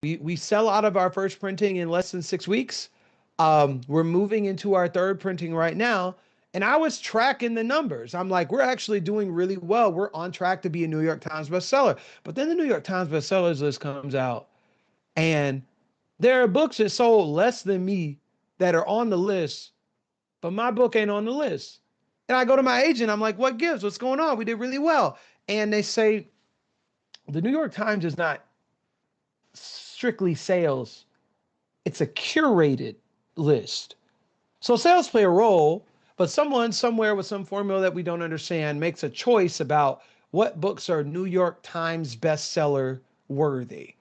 We sell out of our first printing in less than 6 weeks. We're moving into our third printing right now. And I was tracking the numbers. I'm like, we're actually doing really well. We're on track to be a New York Times bestseller. But then the New York Times bestsellers list comes out, and there are books that sold less than me that are on the list, but my book ain't on the list. And I go to my agent, I'm like, what gives? What's going on? We did really well. And they say, the New York Times is not strictly sales, it's a curated list. So sales play a role, but someone somewhere with some formula that we don't understand makes a choice about what books are New York Times bestseller worthy.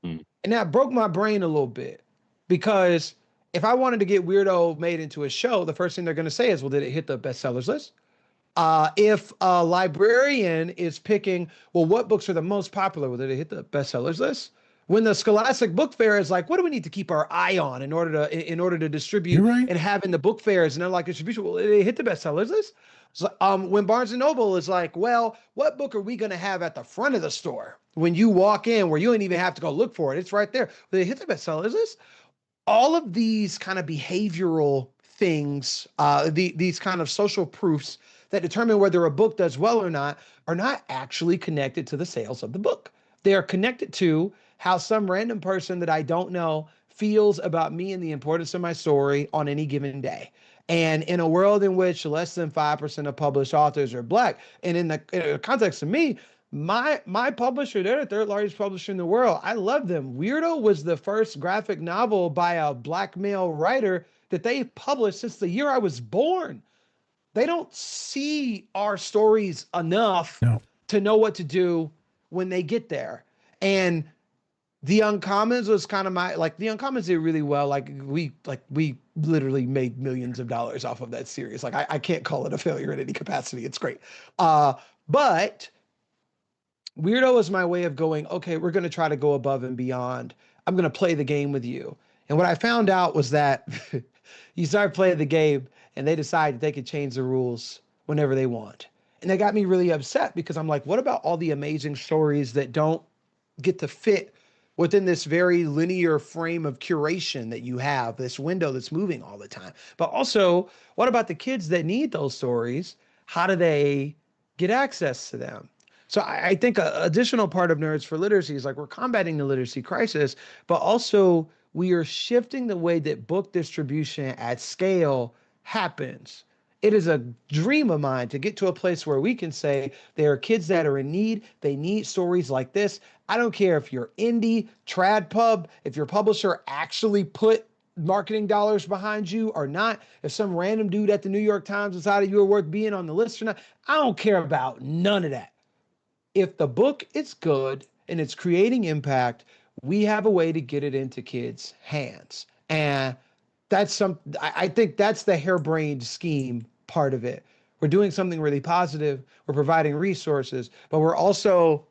Mm. And that broke my brain a little bit because if I wanted to get Weirdo made into a show, the first thing they're going to say is, well, did it hit the bestsellers list? If a librarian is picking, well, what books are the most popular? Well, did it hit the bestsellers list? When the Scholastic Book Fair is like, what do we need to keep our eye on in order to You're distribute right. and have in the book fairs and then like distribution? Well, did it hit the bestsellers list? So, when Barnes and Noble is like, well, what book are we going to have at the front of the store when you walk in, where you don't even have to go look for it? It's right there. Did it hit the bestsellers list? All of these kind of behavioral things, these kind of social proofs that determine whether a book does well or not, are not actually connected to the sales of the book. They are connected to how some random person that I don't know feels about me and the importance of my story on any given day. And in a world in which less than 5% of published authors are Black, and in the context of me, my publisher, they're the third largest publisher in the world. I love them. Weirdo was the first graphic novel by a Black male writer that they published since the year I was born. They don't see our stories enough No. to know what to do when they get there. And The Uncommons was kind of The Uncommons did really well. We literally made millions of dollars off of that series. I can't call it a failure in any capacity. It's great. But Weirdo is my way of going, okay, we're going to try to go above and beyond. I'm going to play the game with you. And what I found out was that you start playing the game and they decide that they could change the rules whenever they want. And that got me really upset because I'm like, what about all the amazing stories that don't get to fit within this very linear frame of curation that you have, this window that's moving all the time? But also, what about the kids that need those stories? How do they get access to them? So I think an additional part of Nerds for Literacy is like we're combating the literacy crisis, but also we are shifting the way that book distribution at scale happens. It is a dream of mine to get to a place where we can say there are kids that are in need. They need stories like this. I don't care if you're indie, trad pub, if your publisher actually put marketing dollars behind you or not, if some random dude at the New York Times decided you were worth being on the list or not. I don't care about none of that. If the book is good and it's creating impact, we have a way to get it into kids' hands. And I think that's the harebrained scheme part of it. We're doing something really positive. We're providing resources, but we're also,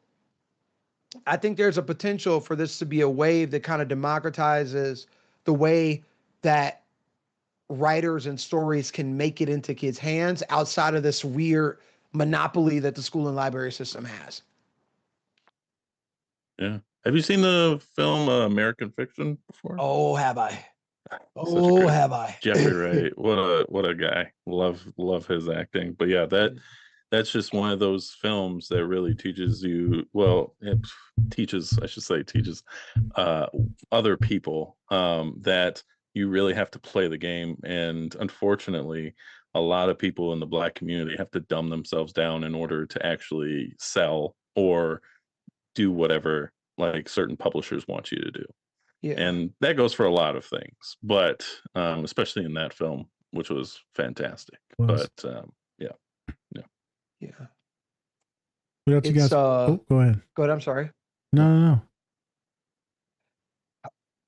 I think there's a potential for this to be a wave that kind of democratizes the way that writers and stories can make it into kids' hands outside of this weird monopoly that the school and library system has. Yeah. Have you seen the film American Fiction before? Oh, have I? Such a Oh, great have I? Jeffrey Wright. What a guy. Love his acting. But yeah, that's just one of those films that really teaches you, well, it teaches, I should say, teaches uh other people that you really have to play the game. And unfortunately, a lot of people in the Black community have to dumb themselves down in order to actually sell or do whatever like certain publishers want you to do. Yeah. And that goes for a lot of things, but especially in that film, which was fantastic. Was. But yeah, yeah. Yeah. What else you It's guys? Oh, go ahead. go ahead, I'm sorry. No, no, no.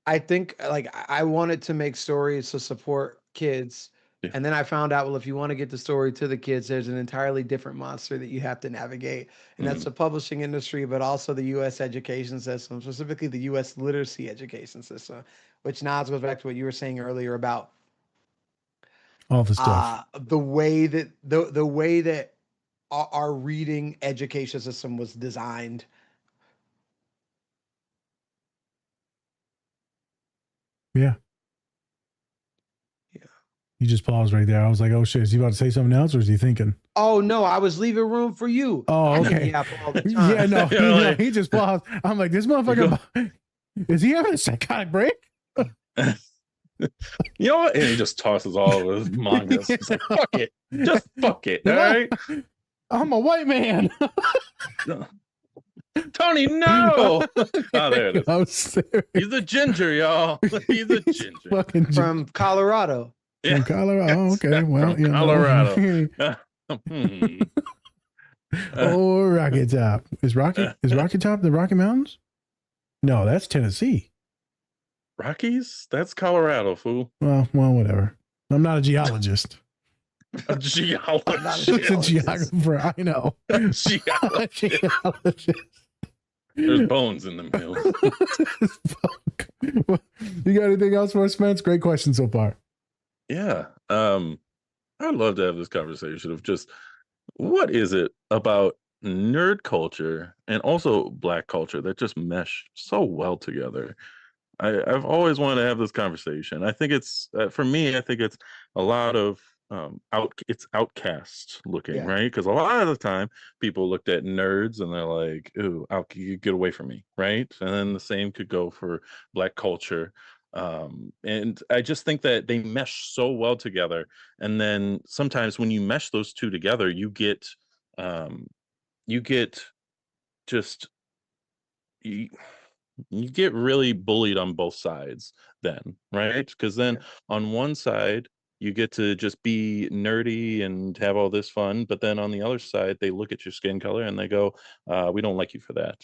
I think like I wanted to make stories to support kids. Yeah. And then I found out, well, if you want to get the story to the kids, there's an entirely different monster that you have to navigate. And that's the publishing industry, but also the US education system, specifically the US literacy education system, which now goes back to what you were saying earlier about All the stuff. the way that our reading education system was designed. Yeah. Yeah. You just paused right there. I was like, oh shit, is he about to say something else or is he thinking? Oh no, I was leaving room for you. Oh, I can okay. yap all the time. Yeah, no, Yeah, like- he just paused. I'm like, this motherfucker, is he having a psychotic break? You know what? And he just tosses all of his mangas. He's like, fuck it. Just fuck it. All right. I'm a white man. Tony, no. Oh, there it is. I'm serious. He's a ginger, y'all. He's a ginger. Fucking From Colorado. from Colorado. Oh, okay. Well, from Colorado. Oh, Rocky Top. Is Rocky Top the Rocky Mountains? No, that's Tennessee. Rockies? That's Colorado, fool. Well, whatever. I'm not a geologist. A geologist. It's a geographer. I know. Geologist. There's bones in them hills. You got anything else for us, Spence? Great question so far. Yeah. I'd love to have this conversation of just what is it about nerd culture and also Black culture that just mesh so well together. I've always wanted to have this conversation. I think it's for me. I think it's a lot of it's outcast looking, Yeah. right? Because a lot of the time people looked at nerds and they're like, "Ooh, you get away from me," right? And then the same could go for Black culture. And I just think that they mesh so well together. And then sometimes when you mesh those two together, you get just you get really bullied on both sides then, right? Because then on one side you get to just be nerdy and have all this fun, but then on the other side they look at your skin color and they go, we don't like you for that.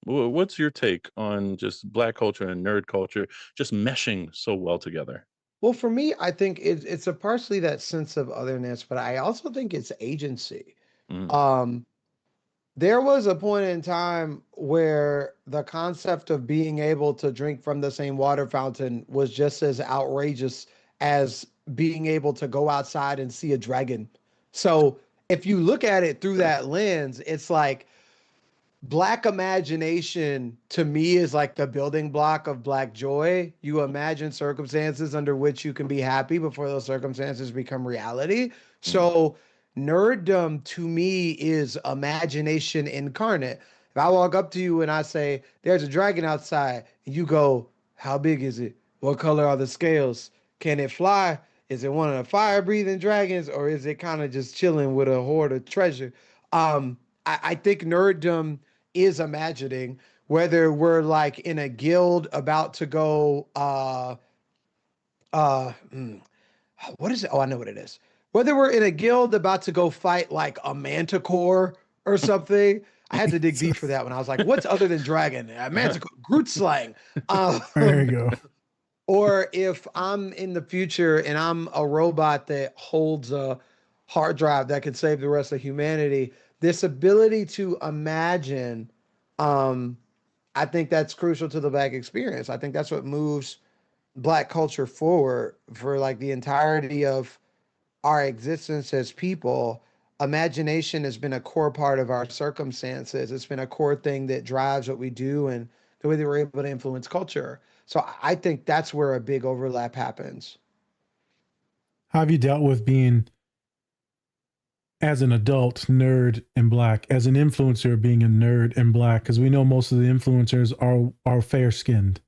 What's your take on just Black culture and nerd culture just meshing so well together? Well, for me, I think it's a partially that sense of otherness, but I also think it's agency. Mm, Um, there was a point in time where the concept of being able to drink from the same water fountain was just as outrageous as being able to go outside and see a dragon. So if you look at it through that lens, it's like Black imagination to me is like the building block of Black joy. You imagine circumstances under which you can be happy before those circumstances become reality. mm, So, nerddom to me is imagination incarnate. If I walk up to you and I say, "There's a dragon outside," and you go, "How big is it? What color are the scales? Can it fly? Is it one of the fire breathing dragons, or is it kind of just chilling with a hoard of treasure?" I think nerddom is imagining, whether we're like in a guild about to go uh mm, what is it? Oh, I know what it is. Whether we're in a guild about to go fight like a manticore or something. I had to dig deep for that one. I was like, what's other than dragon? Manticore, Groot slang. There you go. Or if I'm in the future and I'm a robot that holds a hard drive that could save the rest of humanity, this ability to imagine, um, I think that's crucial to the Black experience. I think that's what moves Black culture forward for like the entirety of our existence as people. Imagination has been a core part of our circumstances. It's been a core thing that drives what we do and the way that we're able to influence culture. So I think that's where a big overlap happens. How have you dealt with being, as an adult, nerd and Black, as an influencer being a nerd and Black? Because we know most of the influencers are fair skinned.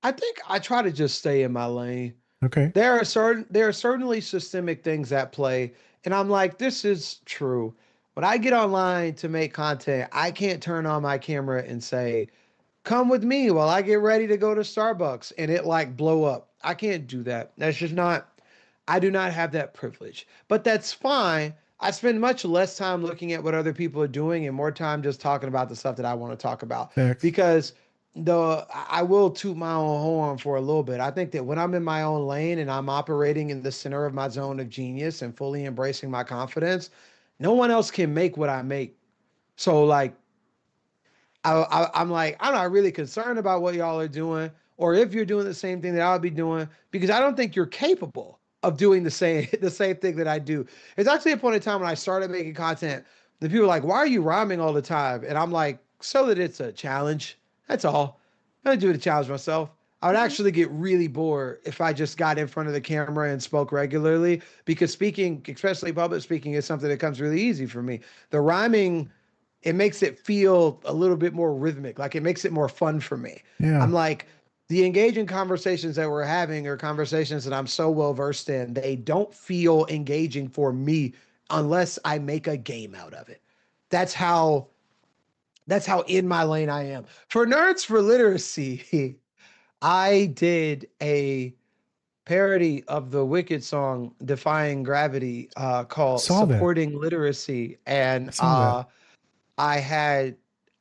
I think I try to just stay in my lane. Okay. There are certainly systemic things at play, and I'm like, this is true. When I get online to make content, I can't turn on my camera and say, "Come with me while I get ready to go to Starbucks," and it like blow up. I can't do that. That's just not, I do not have that privilege. But that's fine. I spend much less time looking at what other people are doing and more time just talking about the stuff that I want to talk about. Facts. Because I will toot my own horn for a little bit. I think that when I'm in my own lane and I'm operating in the center of my zone of genius and fully embracing my confidence, no one else can make what I make. So like I'm like, I'm not really concerned about what y'all are doing or if you're doing the same thing that I'll be doing, because I don't think you're capable of doing the same thing that I do. It's actually a point in time when I started making content, the people are like, "Why are you rhyming all the time?" And I'm like, so that it's a challenge. That's all. I do it to challenge myself. I would actually get really bored if I just got in front of the camera and spoke regularly, because speaking, especially public speaking, is something that comes really easy for me. The rhyming, it makes it feel a little bit more rhythmic, like it makes it more fun for me. Yeah. I'm like, the engaging conversations that we're having are conversations that I'm so well versed in. They don't feel engaging for me unless I make a game out of it. That's how in my lane I am. For Nerds for Literacy, I did a parody of the Wicked song Defying Gravity called saw that. Supporting Literacy. And saw that. I had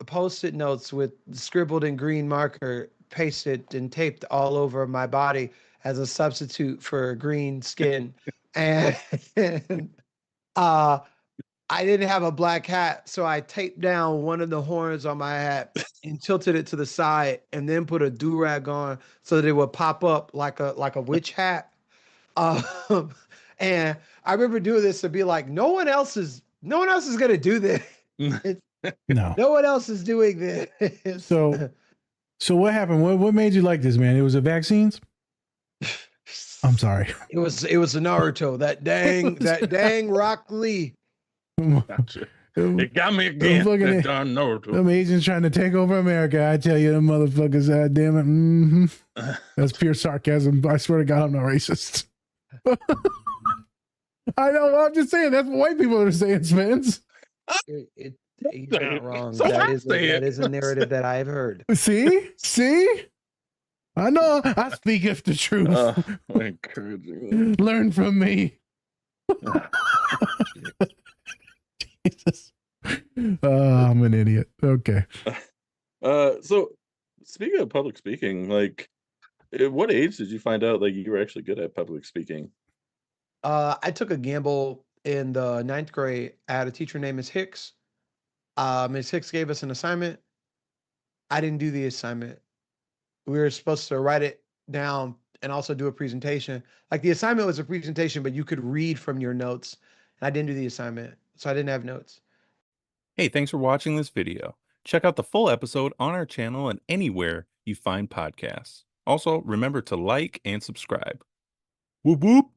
post-it notes with scribbled in green marker, pasted and taped all over my body as a substitute for green skin. And uh, I didn't have a black hat, so I taped down one of the horns on my hat and tilted it to the side, and then put a do-rag on so that it would pop up like a witch hat. Um, and I remember doing this to be like, no one else is gonna do this. No. No one else is doing this. So what happened? What made you like this, man? It was the vaccines? I'm sorry. It was the Naruto, that dang Rock Lee. Gotcha. It got me again. That darn Naruto. Them Asians trying to take over America. I tell you, them motherfuckers, damn it. Mm-hmm. That's pure sarcasm. I swear to God, I'm not racist. I know. I'm just saying that's what white people are saying, Spence. He's not wrong. So that is a narrative that I've heard. See? I know. I speak of the truth. Learn from me. Jesus. I'm an idiot. Okay. So speaking of public speaking, like, at what age did you find out like you were actually good at public speaking? I took a gamble in the 9th grade. I had a teacher named Miss Hicks. Miss Hicks gave us an assignment. I didn't do the assignment. We were supposed to write it down and also do a presentation. Like, the assignment was a presentation, but you could read from your notes. And I didn't do the assignment, so I didn't have notes. Hey, thanks for watching this video. Check out the full episode on our channel and anywhere you find podcasts. Also, remember to like and subscribe. Whoop whoop!